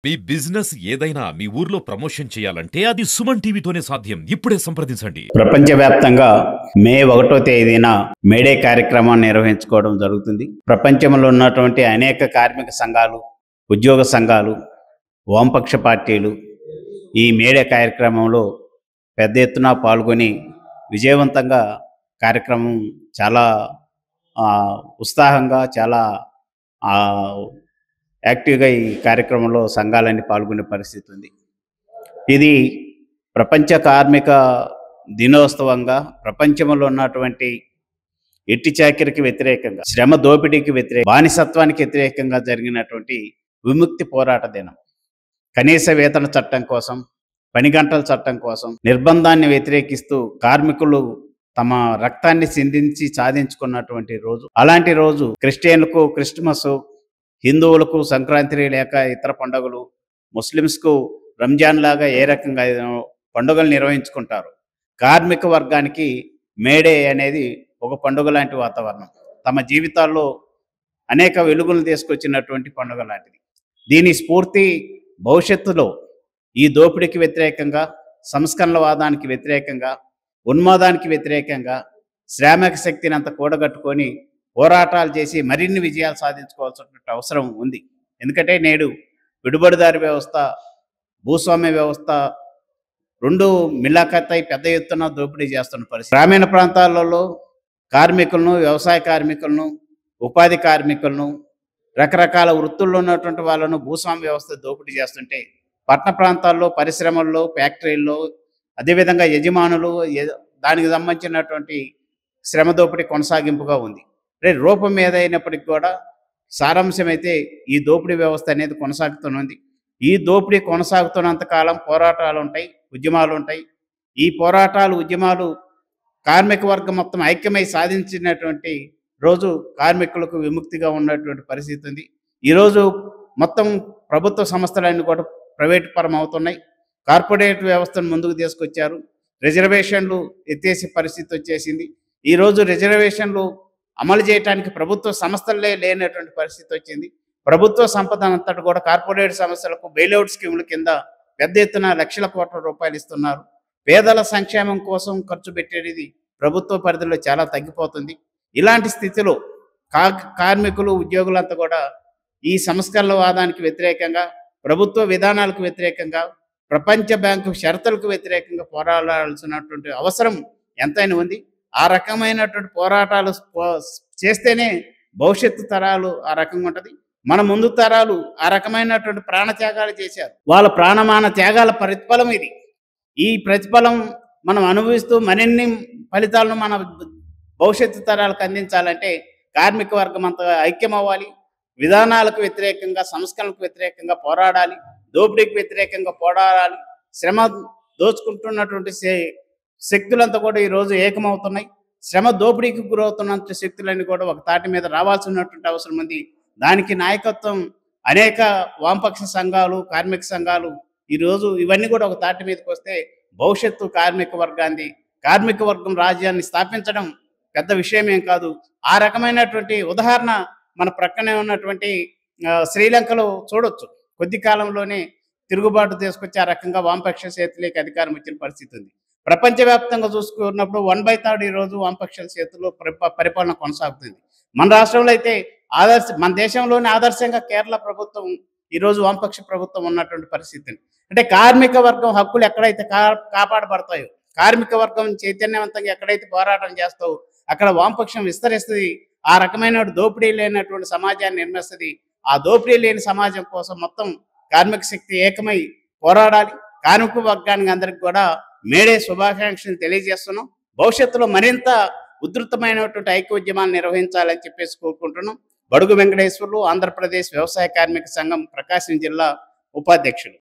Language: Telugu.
మీ బిజినెస్ ఏదైనా మీ ఊర్లో ప్రమోషన్ చేయాలంటే అది సుమన్ టీవీతోనే సాధ్యం. ఇప్పుడే సంప్రదించండి. ప్రపంచవ్యాప్తంగా మే 1వ తేదీన మేడే కార్యక్రమాన్ని నిర్వహించుకోవడం జరుగుతుంది. ప్రపంచంలో ఉన్నటువంటి అనేక కార్మిక సంఘాలు, ఉద్యోగ సంఘాలు, వామపక్ష పార్టీలు ఈ మేడే కార్యక్రమంలో పెద్ద ఎత్తున పాల్గొని విజయవంతంగా కార్యక్రమం చాలా ఉత్సాహంగా చాలా యాక్టివ్గా ఈ కార్యక్రమంలో సంఘాలన్నీ పాల్గొనే పరిస్థితి ఉంది. ఇది ప్రపంచ కార్మిక దినోత్సవంగా ప్రపంచంలో ఉన్నటువంటి ఎట్టి చాకిరికి వ్యతిరేకంగా, శ్రమ దోపిడీకి వ్యతిరేకంగా, బానిసత్వానికి వ్యతిరేకంగా జరిగినటువంటి విముక్తి పోరాట దినం. కనీస వేతన చట్టం కోసం, పని గంటల చట్టం కోసం, నిర్బంధాన్ని వ్యతిరేకిస్తూ కార్మికులు తమ రక్తాన్ని సిందించి సాధించుకున్నటువంటి రోజు. అలాంటి రోజు క్రిస్టియన్లకు క్రిస్మస్, హిందువులకు సంక్రాంతి లేక ఇతర పండుగలు, ముస్లిమ్స్కు రంజాన్ లాగా ఏ రకంగా పండుగలు నిర్వహించుకుంటారు. కార్మిక వర్గానికి మేడే అనేది ఒక పండుగ లాంటి వాతావరణం. తమ జీవితాల్లో అనేక వెలుగులు తీసుకొచ్చినటువంటి పండుగ లాంటిది. దీని స్ఫూర్తి భవిష్యత్తులో ఈ దోపిడీకి వ్యతిరేకంగా, సంస్కరణవాదానికి వ్యతిరేకంగా, ఉన్మాదానికి వ్యతిరేకంగా శ్రామిక శక్తిని అంతా కూడగట్టుకొని పోరాటాలు చేసి మరిన్ని విజయాలు సాధించుకోవాల్సినటువంటి అవసరం ఉంది. ఎందుకంటే నేడు పెట్టుబడిదారి వ్యవస్థ, భూస్వామ్య వ్యవస్థ రెండు మిలాఖతై పెద్ద ఎత్తున దోపిడీ చేస్తున్న పరిస్థితి. గ్రామీణ ప్రాంతాలలో కార్మికులను, వ్యవసాయ కార్మికులను, ఉపాధి కార్మికులను, రకరకాల వృత్తుల్లో ఉన్నటువంటి వాళ్ళను భూస్వామ్య వ్యవస్థ దోపిడీ చేస్తుంటే, పట్టణ ప్రాంతాల్లో పరిశ్రమల్లో, ఫ్యాక్టరీల్లో, అదేవిధంగా యజమానులు దానికి సంబంధించినటువంటి శ్రమ దోపిడీ కొనసాగింపుగా ఉంది. రూపం ఏదైనప్పటికీ కూడా సారాంశం అయితే ఈ దోపిడీ వ్యవస్థ అనేది కొనసాగుతున్నది. ఈ దోపిడీ కొనసాగుతున్నంత కాలం పోరాటాలు ఉంటాయి, ఉద్యమాలు ఉంటాయి. ఈ పోరాటాలు, ఉద్యమాలు కార్మిక వర్గం మొత్తం ఐక్యమై సాధించినటువంటి రోజు కార్మికులకు విముక్తిగా ఉన్నటువంటి పరిస్థితి ఉంది. ఈరోజు మొత్తం ప్రభుత్వ సంస్థలన్నీ కూడా ప్రైవేట్ పరం అవుతున్నాయి. కార్పొరేట్ వ్యవస్థను ముందుకు తీసుకొచ్చారు. రిజర్వేషన్లు ఎత్తేసే పరిస్థితి వచ్చేసింది. ఈరోజు రిజర్వేషన్లు అమలు చేయడానికి ప్రభుత్వ సంస్థలే లేనటువంటి పరిస్థితి వచ్చింది. ప్రభుత్వ సంపద అంతటి కూడా కార్పొరేట్ సంస్థలకు బెయిల్అవుట్ స్కీముల కింద పెద్ద ఎత్తున లక్షల కోట్ల రూపాయలు ఇస్తున్నారు. పేదల సంక్షేమం కోసం ఖర్చు పెట్టేది ప్రభుత్వ పరిధిలో చాలా తగ్గిపోతుంది. ఇలాంటి స్థితిలో కార్మికులు, ఉద్యోగులంతా కూడా ఈ సంస్కరణవాదానికి వ్యతిరేకంగా, ప్రభుత్వ విధానాలకు వ్యతిరేకంగా, ప్రపంచ బ్యాంకు షరతులకు వ్యతిరేకంగా పోరాడాల్సినటువంటి అవసరం ఎంతైనా ఉంది. ఆ రకమైనటువంటి పోరాటాలు చేస్తేనే భవిష్యత్తు తరాలు ఆ రకంగా ఉంటుంది. మన ముందు తరాలు ఆ రకమైనటువంటి ప్రాణత్యాగాలు చేశారు. వాళ్ళ ప్రాణమాన త్యాగాల ప్రతిఫలం ఇది. ఈ ప్రతిఫలం మనం అనుభవిస్తూ మరిన్ని ఫలితాలను మన భవిష్యత్తు తరాలకు అందించాలంటే కార్మిక వర్గం అంతా ఐక్యం అవ్వాలి. విధానాలకు వ్యతిరేకంగా, సంస్కరణలకు వ్యతిరేకంగా పోరాడాలి. దోపిడీకి వ్యతిరేకంగా పోరాడాలి. శ్రమ దోచుకుంటున్నటువంటి శక్తులంతా కూడా ఈరోజు ఏకమవుతున్నాయి. శ్రమ దోపిడీకి గురవుతున్న శక్తులన్నీ కూడా ఒక తాటి మీద రావాల్సినటువంటి అవసరం ఉంది. దానికి నాయకత్వం అనేక వామపక్ష సంఘాలు, కార్మిక సంఘాలు ఈరోజు ఇవన్నీ కూడా ఒక తాటి మీదకి వస్తే భవిష్యత్తు కార్మిక వర్గాన్ని, కార్మిక వర్గం రాజ్యాన్ని స్థాపించడం పెద్ద విషయం ఏం కాదు. ఆ రకమైనటువంటి ఉదాహరణ మన ప్రక్కనే ఉన్నటువంటి శ్రీలంకలో చూడొచ్చు. కొద్ది కాలంలోనే తిరుగుబాటు తీసుకొచ్చి ఆ రకంగా వామపక్ష చేతులకి అధికారం వచ్చిన పరిస్థితి ఉంది. ప్రపంచవ్యాప్తంగా చూసుకున్నప్పుడు 1/3 ఈరోజు వామపక్ష చేతుల్లో పరిపాలన కొనసాగుతుంది. మన రాష్ట్రంలో అయితే మన దేశంలోనే ఆదర్శంగా కేరళ ప్రభుత్వం ఈరోజు వామపక్ష ప్రభుత్వం ఉన్నటువంటి పరిస్థితి. అంటే కార్మిక వర్గం హక్కులు ఎక్కడైతే కాపాడబడతాయో, కార్మిక వర్గం చైతన్యవంతంగా ఎక్కడైతే పోరాటం చేస్తావో అక్కడ వామపక్షం విస్తరిస్తుంది. ఆ రకమైన దోపిడీ లేనటువంటి సమాజాన్ని నిర్మిస్తుంది. ఆ దోపిడీ లేని సమాజం కోసం మొత్తం కార్మిక శక్తి ఏకమై పోరాడాలి. కార్మిక వర్గానికి అందరికి కూడా మేడే శుభాకాంక్షలు తెలియజేస్తున్నాం. భవిష్యత్తులో మరింత ఉధృతమైనటువంటి ఐక్యోద్యమాలు నిర్వహించాలని చెప్పేసి కోరుకుంటున్నాం. బడుగు వెంకటేశ్వర్లు, ఆంధ్రప్రదేశ్ వ్యవసాయ కార్మిక సంఘం ప్రకాశం జిల్లా ఉపాధ్యక్షులు.